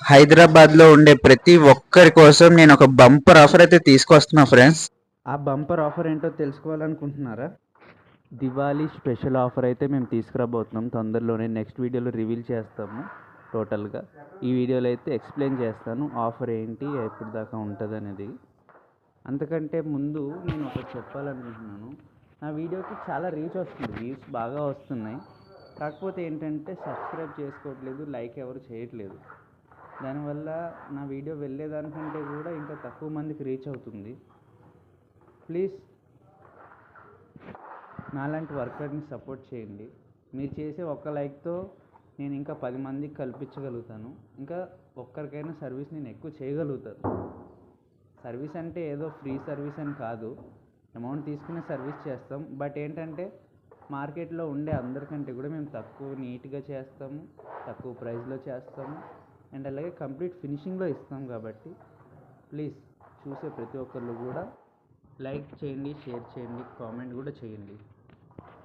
హైదరాబాద్లో ఉండే ప్రతి ఒక్కరి కోసం నేను ఒక బంపర్ ఆఫర్ అయితే తీసుకొస్తున్నా ఫ్రెండ్స్. ఆ బంపర్ ఆఫర్ ఏంటో తెలుసుకోవాలనుకుంటున్నారా? దివాళీ స్పెషల్ ఆఫర్ అయితే మేము తీసుకురాబోతున్నాం తొందరలోనే. నెక్స్ట్ వీడియోలో రివీల్ చేస్తాము టోటల్గా. ఈ వీడియోలో అయితే ఎక్స్ప్లెయిన్ చేస్తాను ఆఫర్ ఏంటి, ఎప్పటి దాకా ఉంటుంది అనేది. అంతకంటే ముందు నేను ఒకటి చెప్పాలనుకుంటున్నాను. నా వీడియోకి చాలా రీచ్ వస్తుంది, వ్యూస్ బాగా వస్తున్నాయి. కాకపోతే ఏంటంటే సబ్స్క్రైబ్ చేసుకోవట్లేదు, లైక్ ఎవరు చేయట్లేదు. దానివల్ల నా వీడియో వెళ్ళేదానికంటే కూడా ఇంకా తక్కువ మందికి రీచ్ అవుతుంది. ప్లీజ్ నాలాంటి వర్కర్ని సపోర్ట్ చేయండి. మీరు చేసే ఒక్క లైక్తో నేను ఇంకా 10 మందికి కల్పించగలుగుతాను. ఇంకా ఒక్కరికైనా సర్వీస్ నేను ఎక్కువ చేయగలుగుతాను. సర్వీస్ అంటే ఏదో ఫ్రీ సర్వీస్ అని కాదు, అమౌంట్ తీసుకునే సర్వీస్ చేస్తాం. బట్ ఏంటంటే మార్కెట్లో ఉండే అందరికంటే కూడా మేము తక్కువ నీట్గా చేస్తాము, తక్కువ ప్రైస్లో చేస్తాము, అండ్ అలాగే కంప్లీట్ ఫినిషింగ్లో ఇస్తాం. కాబట్టి ప్లీజ్ చూసే ప్రతి ఒక్కళ్ళు కూడా లైక్ చేయండి, షేర్ చేయండి, కామెంట్ కూడా చేయండి.